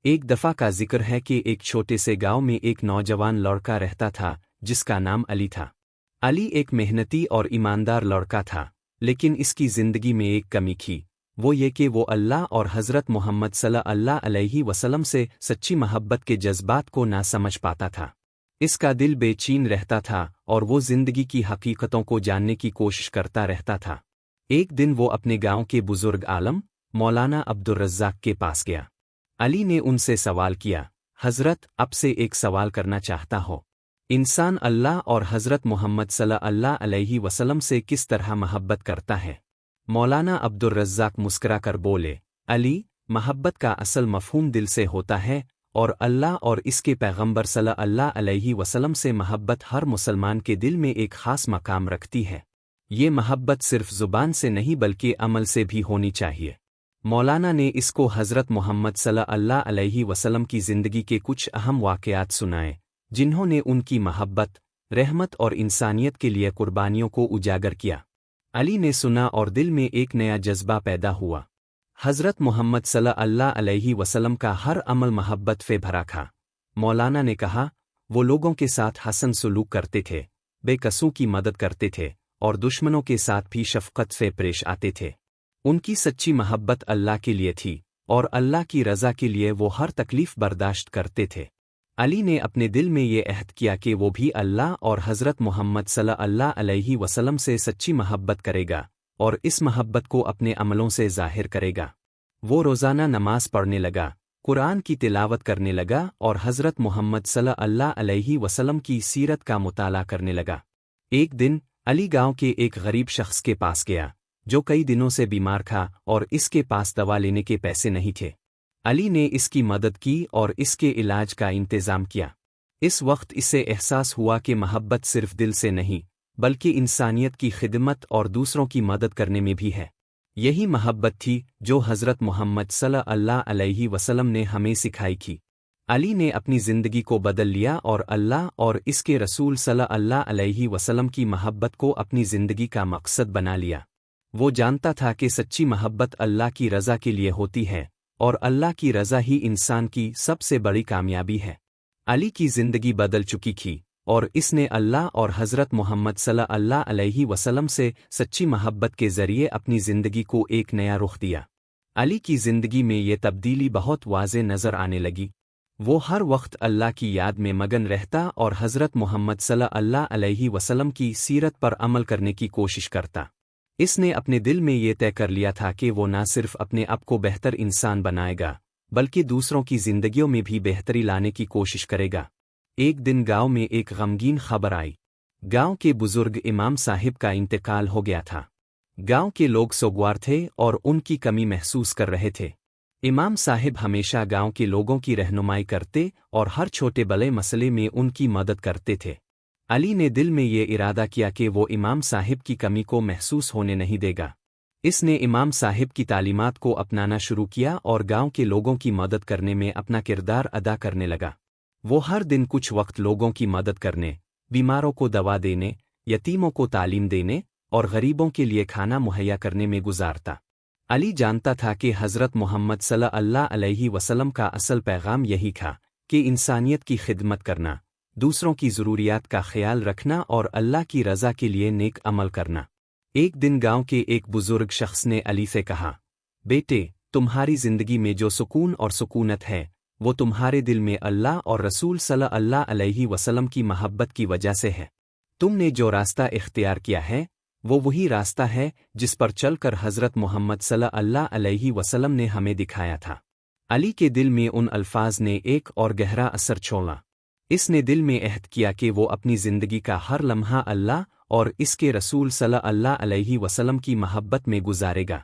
ایک دفعہ کا ذکر ہے کہ ایک چھوٹے سے گاؤں میں ایک نوجوان لڑکا رہتا تھا جس کا نام علی تھا۔ علی ایک محنتی اور ایماندار لڑکا تھا، لیکن اس کی زندگی میں ایک کمی تھی، وہ یہ کہ وہ اللہ اور حضرت محمد صلی اللہ علیہ وسلم سے سچی محبت کے جذبات کو نہ سمجھ پاتا تھا۔ اس کا دل بے چین رہتا تھا اور وہ زندگی کی حقیقتوں کو جاننے کی کوشش کرتا رہتا تھا۔ ایک دن وہ اپنے گاؤں کے بزرگ عالم مولانا عبدالرزاق کے پاس گیا۔ علی نے ان سے سوال کیا، حضرت اب سے ایک سوال کرنا چاہتا ہو، انسان اللہ اور حضرت محمد صلی اللہ علیہ وسلم سے کس طرح محبت کرتا ہے؟ مولانا عبدالرزاق مسکرا کر بولے، علی، محبت کا اصل مفہوم دل سے ہوتا ہے، اور اللہ اور اس کے پیغمبر صلی اللہ علیہ وسلم سے محبت ہر مسلمان کے دل میں ایک خاص مقام رکھتی ہے۔ یہ محبت صرف زبان سے نہیں بلکہ عمل سے بھی ہونی چاہیے۔ مولانا نے اس کو حضرت محمد صلی اللہ علیہ وسلم کی زندگی کے کچھ اہم واقعات سنائے، جنہوں نے ان کی محبت، رحمت اور انسانیت کے لیے قربانیوں کو اجاگر کیا۔ علی نے سنا اور دل میں ایک نیا جذبہ پیدا ہوا۔ حضرت محمد صلی اللہ علیہ وسلم کا ہر عمل محبت سے بھرا تھا۔ مولانا نے کہا، وہ لوگوں کے ساتھ حسن سلوک کرتے تھے، بے کسوں کی مدد کرتے تھے، اور دشمنوں کے ساتھ بھی شفقت سے پیش آتے تھے۔ ان کی سچی محبت اللہ کے لیے تھی، اور اللہ کی رضا کے لیے وہ ہر تکلیف برداشت کرتے تھے۔ علی نے اپنے دل میں یہ عہد کیا کہ وہ بھی اللہ اور حضرت محمد صلی اللہ علیہ وسلم سے سچی محبت کرے گا، اور اس محبت کو اپنے عملوں سے ظاہر کرے گا۔ وہ روزانہ نماز پڑھنے لگا، قرآن کی تلاوت کرنے لگا اور حضرت محمد صلی اللہ علیہ وسلم کی سیرت کا مطالعہ کرنے لگا۔ ایک دن علی گاؤں کے ایک غریب شخص کے پاس گیا، جو کئی دنوں سے بیمار تھا اور اس کے پاس دوا لینے کے پیسے نہیں تھے۔ علی نے اس کی مدد کی اور اس کے علاج کا انتظام کیا۔ اس وقت اسے احساس ہوا کہ محبت صرف دل سے نہیں، بلکہ انسانیت کی خدمت اور دوسروں کی مدد کرنے میں بھی ہے۔ یہی محبت تھی جو حضرت محمد صلی اللہ علیہ وسلم نے ہمیں سکھائی تھی۔ علی نے اپنی زندگی کو بدل لیا اور اللہ اور اس کے رسول صلی اللہ علیہ وسلم کی محبت کو اپنی زندگی کا مقصد بنا لیا۔ وہ جانتا تھا کہ سچی محبت اللہ کی رضا کے لیے ہوتی ہے، اور اللہ کی رضا ہی انسان کی سب سے بڑی کامیابی ہے۔ علی کی زندگی بدل چکی تھی، اور اس نے اللہ اور حضرت محمد صلی اللہ علیہ وسلم سے سچی محبت کے ذریعے اپنی زندگی کو ایک نیا رخ دیا۔ علی کی زندگی میں یہ تبدیلی بہت واضح نظر آنے لگی۔ وہ ہر وقت اللہ کی یاد میں مگن رہتا اور حضرت محمد صلی اللہ علیہ وسلم کی سیرت پر عمل کرنے کی کوشش کرتا۔ اس نے اپنے دل میں یہ طے کر لیا تھا کہ وہ نہ صرف اپنے آپ کو بہتر انسان بنائے گا، بلکہ دوسروں کی زندگیوں میں بھی بہتری لانے کی کوشش کرے گا۔ ایک دن گاؤں میں ایک غمگین خبر آئی۔ گاؤں کے بزرگ امام صاحب کا انتقال ہو گیا تھا۔ گاؤں کے لوگ سوگوار تھے اور ان کی کمی محسوس کر رہے تھے۔ امام صاحب ہمیشہ گاؤں کے لوگوں کی رہنمائی کرتے اور ہر چھوٹے بڑے مسئلے میں ان کی مدد کرتے تھے۔ علی نے دل میں یہ ارادہ کیا کہ وہ امام صاحب کی کمی کو محسوس ہونے نہیں دے گا۔ اس نے امام صاحب کی تعلیمات کو اپنانا شروع کیا اور گاؤں کے لوگوں کی مدد کرنے میں اپنا کردار ادا کرنے لگا۔ وہ ہر دن کچھ وقت لوگوں کی مدد کرنے، بیماروں کو دوا دینے، یتیموں کو تعلیم دینے اور غریبوں کے لیے کھانا مہیا کرنے میں گزارتا۔ علی جانتا تھا کہ حضرت محمد صلی اللہ علیہ وسلم کا اصل پیغام یہی تھا کہ انسانیت کی خدمت کرنا، دوسروں کی ضروریات کا خیال رکھنا اور اللہ کی رضا کے لیے نیک عمل کرنا۔ ایک دن گاؤں کے ایک بزرگ شخص نے علی سے کہا، بیٹے، تمہاری زندگی میں جو سکون اور سکونت ہے، وہ تمہارے دل میں اللہ اور رسول صلی اللہ علیہ وسلم کی محبت کی وجہ سے ہے۔ تم نے جو راستہ اختیار کیا ہے، وہ وہی راستہ ہے جس پر چل کر حضرت محمد صلی اللہ علیہ وسلم نے ہمیں دکھایا تھا۔ علی کے دل میں ان الفاظ نے ایک اور گہرا اثر چھوڑا۔ اس نے دل میں عہد کیا کہ وہ اپنی زندگی کا ہر لمحہ اللہ اور اس کے رسول صلی اللہ علیہ وسلم کی محبت میں گزارے گا۔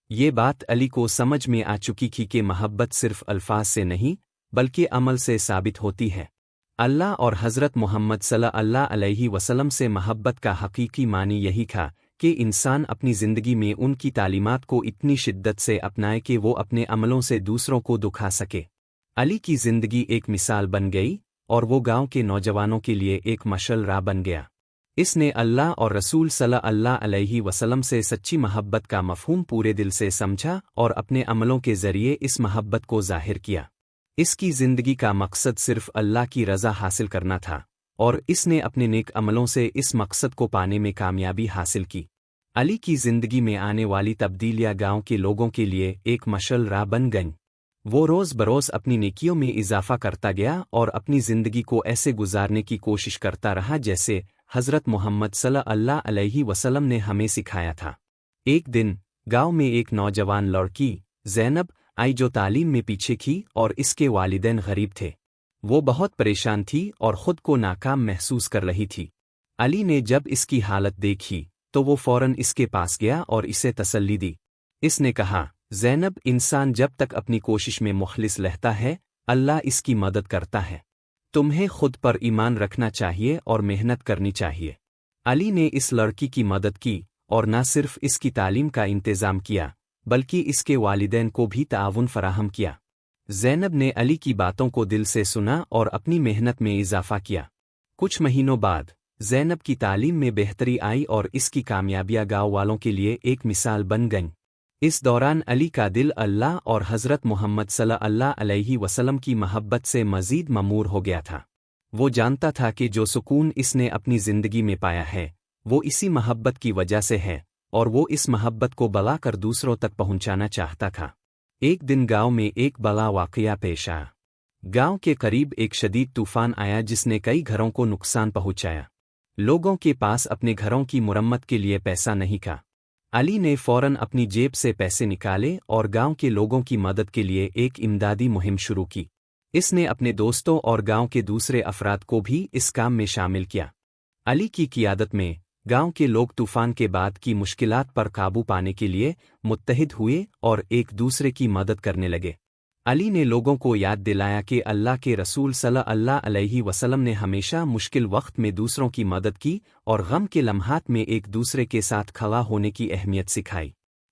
یہ بات علی کو سمجھ میں آ چکی تھی کہ محبت صرف الفاظ سے نہیں، بلکہ عمل سے ثابت ہوتی ہے۔ اللہ اور حضرت محمد صلی اللہ علیہ وسلم سے محبت کا حقیقی معنی یہی تھا کہ انسان اپنی زندگی میں ان کی تعلیمات کو اتنی شدت سے اپنائے کہ وہ اپنے عملوں سے دوسروں کو دکھا سکے۔ علی کی زندگی ایک مثال بن گئی، اور وہ گاؤں کے نوجوانوں کے لیے ایک مشعل راہ بن گیا۔ اس نے اللہ اور رسول صلی اللہ علیہ وسلم سے سچی محبت کا مفہوم پورے دل سے سمجھا اور اپنے عملوں کے ذریعے اس محبت کو ظاہر کیا۔ اس کی زندگی کا مقصد صرف اللہ کی رضا حاصل کرنا تھا، اور اس نے اپنے نیک عملوں سے اس مقصد کو پانے میں کامیابی حاصل کی۔ علی کی زندگی میں آنے والی تبدیلیاں گاؤں کے لوگوں کے لیے ایک مشعل راہ بن گئیں۔ وہ روز بروز اپنی نیکیوں میں اضافہ کرتا گیا اور اپنی زندگی کو ایسے گزارنے کی کوشش کرتا رہا جیسے حضرت محمد صلی اللہ علیہ وسلم نے ہمیں سکھایا تھا۔ ایک دن گاؤں میں ایک نوجوان لڑکی زینب آئی جو تعلیم میں پیچھے تھی اور اس کے والدین غریب تھے۔ وہ بہت پریشان تھی اور خود کو ناکام محسوس کر رہی تھی۔ علی نے جب اس کی حالت دیکھی تو وہ فوراً اس کے پاس گیا اور اسے تسلی دی۔ اس نے کہا، زینب، انسان جب تک اپنی کوشش میں مخلص رہتا ہے، اللہ اس کی مدد کرتا ہے۔ تمہیں خود پر ایمان رکھنا چاہیے اور محنت کرنی چاہیے۔ علی نے اس لڑکی کی مدد کی اور نہ صرف اس کی تعلیم کا انتظام کیا بلکہ اس کے والدین کو بھی تعاون فراہم کیا۔ زینب نے علی کی باتوں کو دل سے سنا اور اپنی محنت میں اضافہ کیا۔ کچھ مہینوں بعد زینب کی تعلیم میں بہتری آئی اور اس کی کامیابیاں گاؤں والوں کے لیے ایک مثال بن گئیں۔ اس دوران علی کا دل اللہ اور حضرت محمد صلی اللہ علیہ وسلم کی محبت سے مزید ممور ہو گیا تھا۔ وہ جانتا تھا کہ جو سکون اس نے اپنی زندگی میں پایا ہے وہ اسی محبت کی وجہ سے ہے، اور وہ اس محبت کو بلا کر دوسروں تک پہنچانا چاہتا تھا۔ ایک دن گاؤں میں ایک بڑا واقعہ پیش آیا۔ گاؤں کے قریب ایک شدید طوفان آیا جس نے کئی گھروں کو نقصان پہنچایا۔ لوگوں کے پاس اپنے گھروں کی مرمت کے لیے پیسہ نہیں تھا۔ علی نے فوراً اپنی جیب سے پیسے نکالے اور گاؤں کے لوگوں کی مدد کے لیے ایک امدادی مہم شروع کی۔ اس نے اپنے دوستوں اور گاؤں کے دوسرے افراد کو بھی اس کام میں شامل کیا۔ علی کی قیادت میں گاؤں کے لوگ طوفان کے بعد کی مشکلات پر قابو پانے کے لیے متحد ہوئے اور ایک دوسرے کی مدد کرنے لگے۔ علی نے لوگوں کو یاد دلایا کہ اللہ کے رسول صلی اللہ علیہ وسلم نے ہمیشہ مشکل وقت میں دوسروں کی مدد کی اور غم کے لمحات میں ایک دوسرے کے ساتھ کھڑا ہونے کی اہمیت سکھائی۔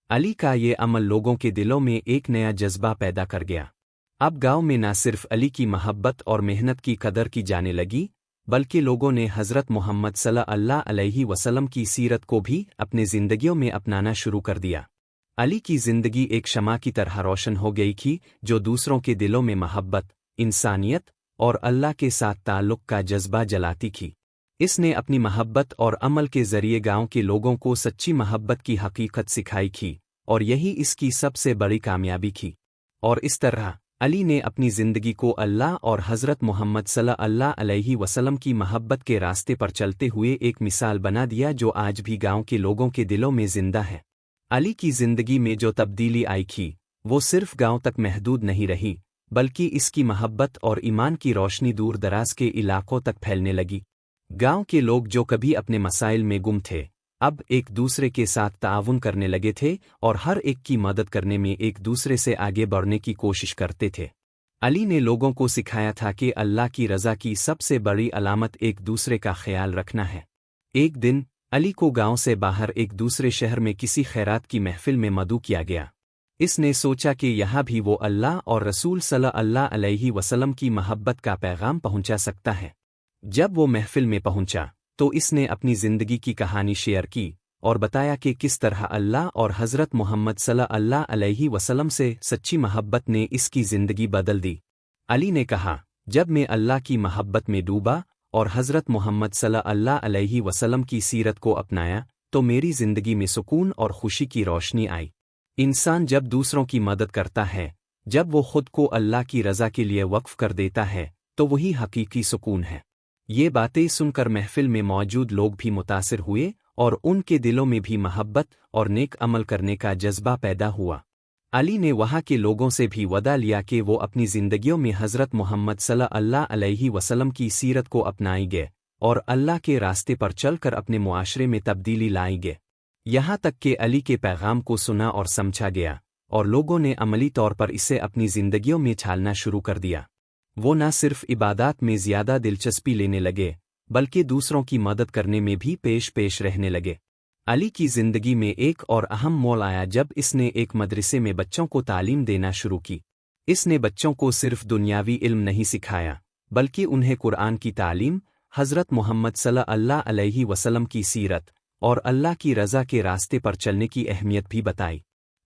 علی کا یہ عمل لوگوں کے دلوں میں ایک نیا جذبہ پیدا کر گیا۔ اب گاؤں میں نہ صرف علی کی محبت اور محنت کی قدر کی جانے لگی بلکہ لوگوں نے حضرت محمد صلی اللہ علیہ وسلم کی سیرت کو بھی اپنے زندگیوں میں اپنانا شروع کر دیا۔ علی کی زندگی ایک شمع کی طرح روشن ہو گئی تھی جو دوسروں کے دلوں میں محبت، انسانیت اور اللہ کے ساتھ تعلق کا جذبہ جلاتی تھی۔ اس نے اپنی محبت اور عمل کے ذریعے گاؤں کے لوگوں کو سچی محبت کی حقیقت سکھائی تھی، اور یہی اس کی سب سے بڑی کامیابی تھی۔ اور اس طرح علی نے اپنی زندگی کو اللہ اور حضرت محمد صلی اللہ علیہ وسلم کی محبت کے راستے پر چلتے ہوئے ایک مثال بنا دیا جو آج بھی گاؤں کے لوگوں کے دلوں میں زندہ ہے۔ علی کی زندگی میں جو تبدیلی آئی تھی وہ صرف گاؤں تک محدود نہیں رہی بلکہ اس کی محبت اور ایمان کی روشنی دور دراز کے علاقوں تک پھیلنے لگی۔ گاؤں کے لوگ جو کبھی اپنے مسائل میں گم تھے اب ایک دوسرے کے ساتھ تعاون کرنے لگے تھے اور ہر ایک کی مدد کرنے میں ایک دوسرے سے آگے بڑھنے کی کوشش کرتے تھے۔ علی نے لوگوں کو سکھایا تھا کہ اللہ کی رضا کی سب سے بڑی علامت ایک دوسرے کا خیال رکھنا ہے۔ ایک دن علی کو گاؤں سے باہر ایک دوسرے شہر میں کسی خیرات کی محفل میں مدعو کیا گیا۔ اس نے سوچا کہ یہاں بھی وہ اللہ اور رسول صلی اللہ علیہ وسلم کی محبت کا پیغام پہنچا سکتا ہے۔ جب وہ محفل میں پہنچا تو اس نے اپنی زندگی کی کہانی شیئر کی اور بتایا کہ کس طرح اللہ اور حضرت محمد صلی اللہ علیہ وسلم سے سچی محبت نے اس کی زندگی بدل دی۔ علی نے کہا، جب میں اللہ کی محبت میں ڈوبا اور حضرت محمد صلی اللہ علیہ وسلم کی سیرت کو اپنایا تو میری زندگی میں سکون اور خوشی کی روشنی آئی۔ انسان جب دوسروں کی مدد کرتا ہے، جب وہ خود کو اللہ کی رضا کے لیے وقف کر دیتا ہے تو وہی حقیقی سکون ہے۔ یہ باتیں سن کر محفل میں موجود لوگ بھی متاثر ہوئے اور ان کے دلوں میں بھی محبت اور نیک عمل کرنے کا جذبہ پیدا ہوا۔ علی نے وہاں کے لوگوں سے بھی وعدہ لیا کہ وہ اپنی زندگیوں میں حضرت محمد صلی اللہ علیہ وسلم کی سیرت کو اپنائیں گے اور اللہ کے راستے پر چل کر اپنے معاشرے میں تبدیلی لائیں گے۔ یہاں تک کہ علی کے پیغام کو سنا اور سمجھا گیا اور لوگوں نے عملی طور پر اسے اپنی زندگیوں میں ڈھالنا شروع کر دیا۔ وہ نہ صرف عبادات میں زیادہ دلچسپی لینے لگے بلکہ دوسروں کی مدد کرنے میں بھی پیش رہنے لگے۔ علی کی زندگی میں ایک اور اہم موڑ آیا جب اس نے ایک مدرسے میں بچوں کو تعلیم دینا شروع کی۔ اس نے بچوں کو صرف دنیاوی علم نہیں سکھایا بلکہ انہیں قرآن کی تعلیم، حضرت محمد صلی اللہ علیہ وسلم کی سیرت اور اللہ کی رضا کے راستے پر چلنے کی اہمیت بھی بتائی۔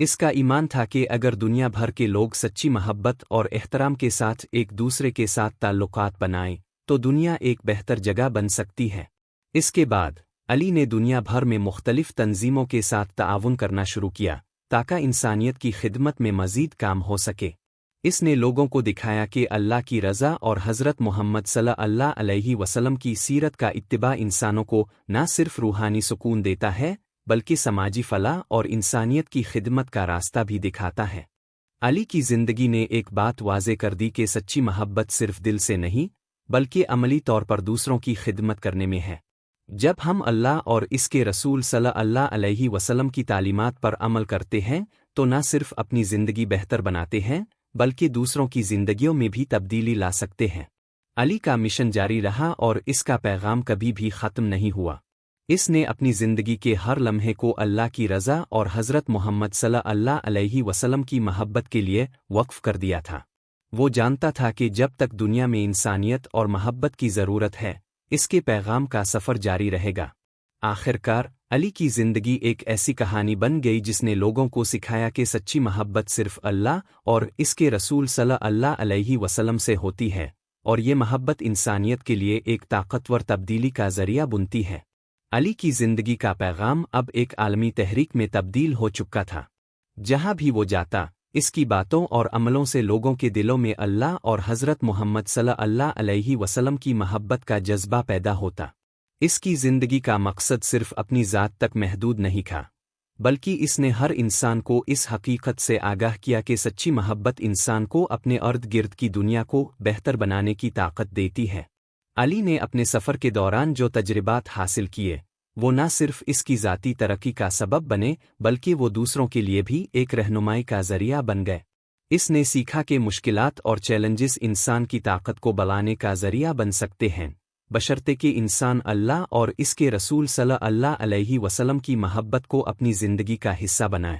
اس کا ایمان تھا کہ اگر دنیا بھر کے لوگ سچی محبت اور احترام کے ساتھ ایک دوسرے کے ساتھ تعلقات بنائیں تو دنیا ایک بہتر جگہ بن سکتی ہے۔ اس کے بعد علی نے دنیا بھر میں مختلف تنظیموں کے ساتھ تعاون کرنا شروع کیا تاکہ انسانیت کی خدمت میں مزید کام ہو سکے۔ اس نے لوگوں کو دکھایا کہ اللہ کی رضا اور حضرت محمد صلی اللہ علیہ وسلم کی سیرت کا اتباع انسانوں کو نہ صرف روحانی سکون دیتا ہے بلکہ سماجی فلاح اور انسانیت کی خدمت کا راستہ بھی دکھاتا ہے۔ علی کی زندگی نے ایک بات واضح کر دی کہ سچی محبت صرف دل سے نہیں بلکہ عملی طور پر دوسروں کی خدمت کرنے میں ہے۔ جب ہم اللہ اور اس کے رسول صلی اللہ علیہ وسلم کی تعلیمات پر عمل کرتے ہیں تو نہ صرف اپنی زندگی بہتر بناتے ہیں بلکہ دوسروں کی زندگیوں میں بھی تبدیلی لا سکتے ہیں۔ علی کا مشن جاری رہا اور اس کا پیغام کبھی بھی ختم نہیں ہوا۔ اس نے اپنی زندگی کے ہر لمحے کو اللہ کی رضا اور حضرت محمد صلی اللہ علیہ وسلم کی محبت کے لیے وقف کر دیا تھا۔ وہ جانتا تھا کہ جب تک دنیا میں انسانیت اور محبت کی ضرورت ہے اس کے پیغام کا سفر جاری رہے گا۔ آخرکار علی کی زندگی ایک ایسی کہانی بن گئی جس نے لوگوں کو سکھایا کہ سچی محبت صرف اللہ اور اس کے رسول صلی اللہ علیہ وسلم سے ہوتی ہے، اور یہ محبت انسانیت کے لیے ایک طاقتور تبدیلی کا ذریعہ بنتی ہے۔ علی کی زندگی کا پیغام اب ایک عالمی تحریک میں تبدیل ہو چکا تھا۔ جہاں بھی وہ جاتا اس کی باتوں اور عملوں سے لوگوں کے دلوں میں اللہ اور حضرت محمد صلی اللہ علیہ وسلم کی محبت کا جذبہ پیدا ہوتا۔ اس کی زندگی کا مقصد صرف اپنی ذات تک محدود نہیں تھا، بلکہ اس نے ہر انسان کو اس حقیقت سے آگاہ کیا کہ سچی محبت انسان کو اپنے ارد گرد کی دنیا کو بہتر بنانے کی طاقت دیتی ہے۔ علی نے اپنے سفر کے دوران جو تجربات حاصل کیے وہ نہ صرف اس کی ذاتی ترقی کا سبب بنے بلکہ وہ دوسروں کے لیے بھی ایک رہنمائی کا ذریعہ بن گئے۔ اس نے سیکھا کہ مشکلات اور چیلنجز انسان کی طاقت کو بڑھانے کا ذریعہ بن سکتے ہیں، بشرطے کہ انسان اللہ اور اس کے رسول صلی اللہ علیہ وسلم کی محبت کو اپنی زندگی کا حصہ بنائے۔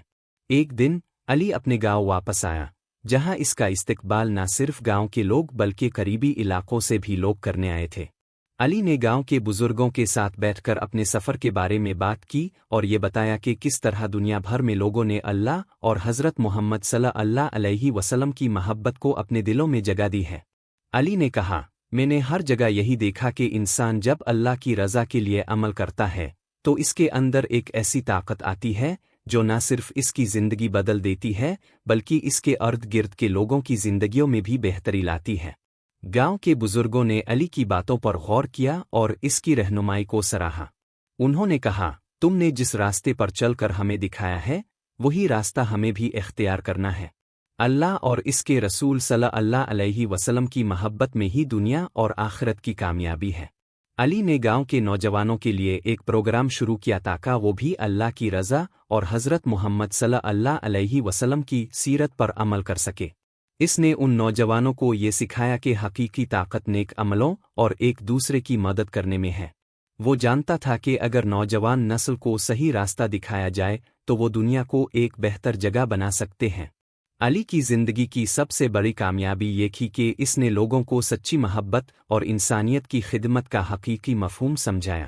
ایک دن علی اپنے گاؤں واپس آیا، جہاں اس کا استقبال نہ صرف گاؤں کے لوگ بلکہ قریبی علاقوں سے بھی لوگ کرنے آئے تھے۔ علی نے گاؤں کے بزرگوں کے ساتھ بیٹھ کر اپنے سفر کے بارے میں بات کی اور یہ بتایا کہ کس طرح دنیا بھر میں لوگوں نے اللہ اور حضرت محمد صلی اللہ علیہ وسلم کی محبت کو اپنے دلوں میں جگہ دی ہے۔ علی نے کہا، میں نے ہر جگہ یہی دیکھا کہ انسان جب اللہ کی رضا کے لیے عمل کرتا ہے تو اس کے اندر ایک ایسی طاقت آتی ہے جو نہ صرف اس کی زندگی بدل دیتی ہے بلکہ اس کے ارد گرد کے لوگوں کی زندگیوں میں بھی بہتری لاتی ہے۔ گاؤں کے بزرگوں نے علی کی باتوں پر غور کیا اور اس کی رہنمائی کو سراہا۔ انہوں نے کہا، تم نے جس راستے پر چل کر ہمیں دکھایا ہے وہی راستہ ہمیں بھی اختیار کرنا ہے۔ اللہ اور اس کے رسول صلی اللہ علیہ وسلم کی محبت میں ہی دنیا اور آخرت کی کامیابی ہے۔ علی نے گاؤں کے نوجوانوں کے لیے ایک پروگرام شروع کیا تاکہ وہ بھی اللہ کی رضا اور حضرت محمد صلی اللہ علیہ وسلم کی سیرت پر عمل کر سکے۔ اس نے ان نوجوانوں کو یہ سکھایا کہ حقیقی طاقت نیک عملوں اور ایک دوسرے کی مدد کرنے میں ہے۔ وہ جانتا تھا کہ اگر نوجوان نسل کو صحیح راستہ دکھایا جائے تو وہ دنیا کو ایک بہتر جگہ بنا سکتے ہیں۔ علی کی زندگی کی سب سے بڑی کامیابی یہ تھی کہ اس نے لوگوں کو سچی محبت اور انسانیت کی خدمت کا حقیقی مفہوم سمجھایا۔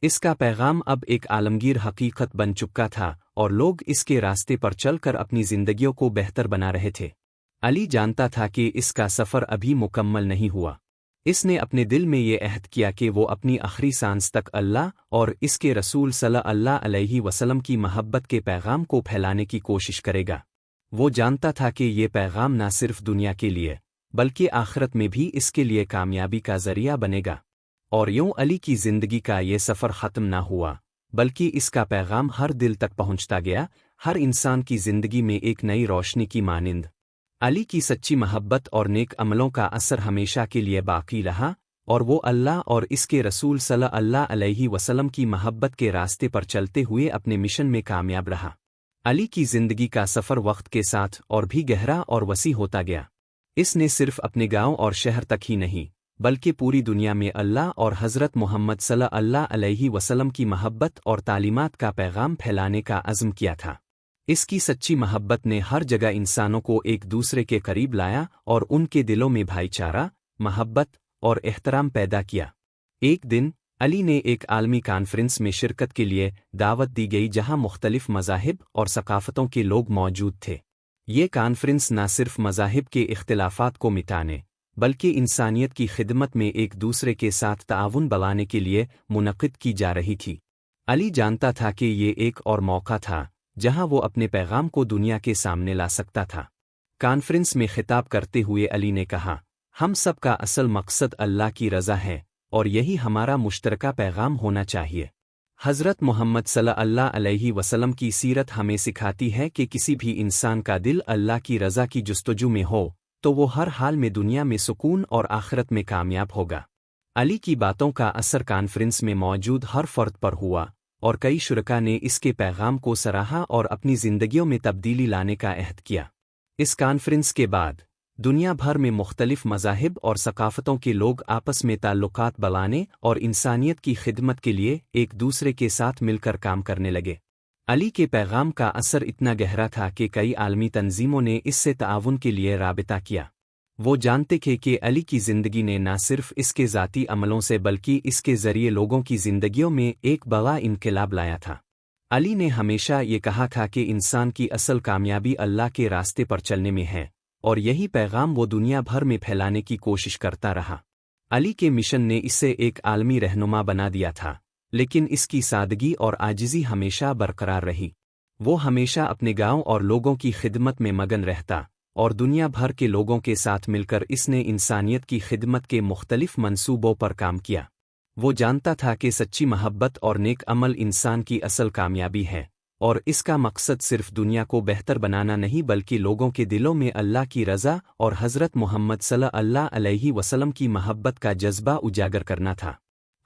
اس کا پیغام اب ایک عالمگیر حقیقت بن چکا تھا اور لوگ اس کے راستے پر چل کر اپنی زندگیوں کو بہتر بنا رہے تھے۔ علی جانتا تھا کہ اس کا سفر ابھی مکمل نہیں ہوا۔ اس نے اپنے دل میں یہ عہد کیا کہ وہ اپنی آخری سانس تک اللہ اور اس کے رسول صلی اللہ علیہ وسلم کی محبت کے پیغام کو پھیلانے کی کوشش کرے گا۔ وہ جانتا تھا کہ یہ پیغام نہ صرف دنیا کے لیے بلکہ آخرت میں بھی اس کے لیے کامیابی کا ذریعہ بنے گا۔ اور یوں علی کی زندگی کا یہ سفر ختم نہ ہوا بلکہ اس کا پیغام ہر دل تک پہنچتا گیا، ہر انسان کی زندگی میں ایک نئی روشنی کی مانند۔ علی کی سچی محبت اور نیک عملوں کا اثر ہمیشہ کے لیے باقی رہا اور وہ اللہ اور اس کے رسول صلی اللہ علیہ وسلم کی محبت کے راستے پر چلتے ہوئے اپنے مشن میں کامیاب رہا۔ علی کی زندگی کا سفر وقت کے ساتھ اور بھی گہرا اور وسیع ہوتا گیا۔ اس نے صرف اپنے گاؤں اور شہر تک ہی نہیں بلکہ پوری دنیا میں اللہ اور حضرت محمد صلی اللہ علیہ وسلم کی محبت اور تعلیمات کا پیغام پھیلانے کا عزم کیا تھا۔ اس کی سچی محبت نے ہر جگہ انسانوں کو ایک دوسرے کے قریب لایا اور ان کے دلوں میں بھائی چارہ، محبت اور احترام پیدا کیا۔ ایک دن علی نے ایک عالمی کانفرنس میں شرکت کے لیے دعوت دی گئی جہاں مختلف مذاہب اور ثقافتوں کے لوگ موجود تھے۔ یہ کانفرنس نہ صرف مذاہب کے اختلافات کو مٹانے بلکہ انسانیت کی خدمت میں ایک دوسرے کے ساتھ تعاون بڑھانے کے لیے منعقد کی جا رہی تھی۔ علی جانتا تھا کہ یہ ایک اور موقع تھا جہاں وہ اپنے پیغام کو دنیا کے سامنے لا سکتا تھا۔ کانفرنس میں خطاب کرتے ہوئے علی نے کہا، ہم سب کا اصل مقصد اللہ کی رضا ہے اور یہی ہمارا مشترکہ پیغام ہونا چاہیے۔ حضرت محمد صلی اللہ علیہ وسلم کی سیرت ہمیں سکھاتی ہے کہ کسی بھی انسان کا دل اللہ کی رضا کی جستجو میں ہو تو وہ ہر حال میں دنیا میں سکون اور آخرت میں کامیاب ہوگا۔ علی کی باتوں کا اثر کانفرنس میں موجود ہر فرد پر ہوا اور کئی شرکاء نے اس کے پیغام کو سراہا اور اپنی زندگیوں میں تبدیلی لانے کا عہد کیا۔ اس کانفرنس کے بعد دنیا بھر میں مختلف مذاہب اور ثقافتوں کے لوگ آپس میں تعلقات بڑھانے اور انسانیت کی خدمت کے لیے ایک دوسرے کے ساتھ مل کر کام کرنے لگے۔ علی کے پیغام کا اثر اتنا گہرا تھا کہ کئی عالمی تنظیموں نے اس سے تعاون کے لیے رابطہ کیا۔ وہ جانتے تھے کہ علی کی زندگی نے نہ صرف اس کے ذاتی عملوں سے بلکہ اس کے ذریعے لوگوں کی زندگیوں میں ایک بڑا انقلاب لایا تھا۔ علی نے ہمیشہ یہ کہا تھا کہ انسان کی اصل کامیابی اللہ کے راستے پر چلنے میں ہے، اور یہی پیغام وہ دنیا بھر میں پھیلانے کی کوشش کرتا رہا۔ علی کے مشن نے اسے ایک عالمی رہنما بنا دیا تھا، لیکن اس کی سادگی اور عاجزی ہمیشہ برقرار رہی۔ وہ ہمیشہ اپنے گاؤں اور لوگوں کی خدمت میں مگن رہتا، اور دنیا بھر کے لوگوں کے ساتھ مل کر اس نے انسانیت کی خدمت کے مختلف منصوبوں پر کام کیا۔ وہ جانتا تھا کہ سچی محبت اور نیک عمل انسان کی اصل کامیابی ہے، اور اس کا مقصد صرف دنیا کو بہتر بنانا نہیں بلکہ لوگوں کے دلوں میں اللہ کی رضا اور حضرت محمد صلی اللہ علیہ وسلم کی محبت کا جذبہ اجاگر کرنا تھا۔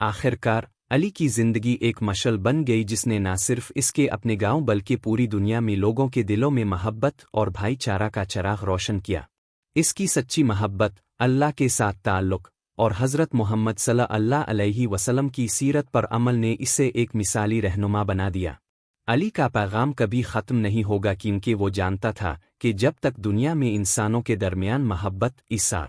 آخرکار علی کی زندگی ایک مشعل بن گئی جس نے نہ صرف اس کے اپنے گاؤں بلکہ پوری دنیا میں لوگوں کے دلوں میں محبت اور بھائی چارہ کا چراغ روشن کیا۔ اس کی سچی محبت، اللہ کے ساتھ تعلق اور حضرت محمد صلی اللہ علیہ وسلم کی سیرت پر عمل نے اسے ایک مثالی رہنما بنا دیا۔ علی کا پیغام کبھی ختم نہیں ہوگا کیونکہ وہ جانتا تھا کہ جب تک دنیا میں انسانوں کے درمیان محبت، ایثار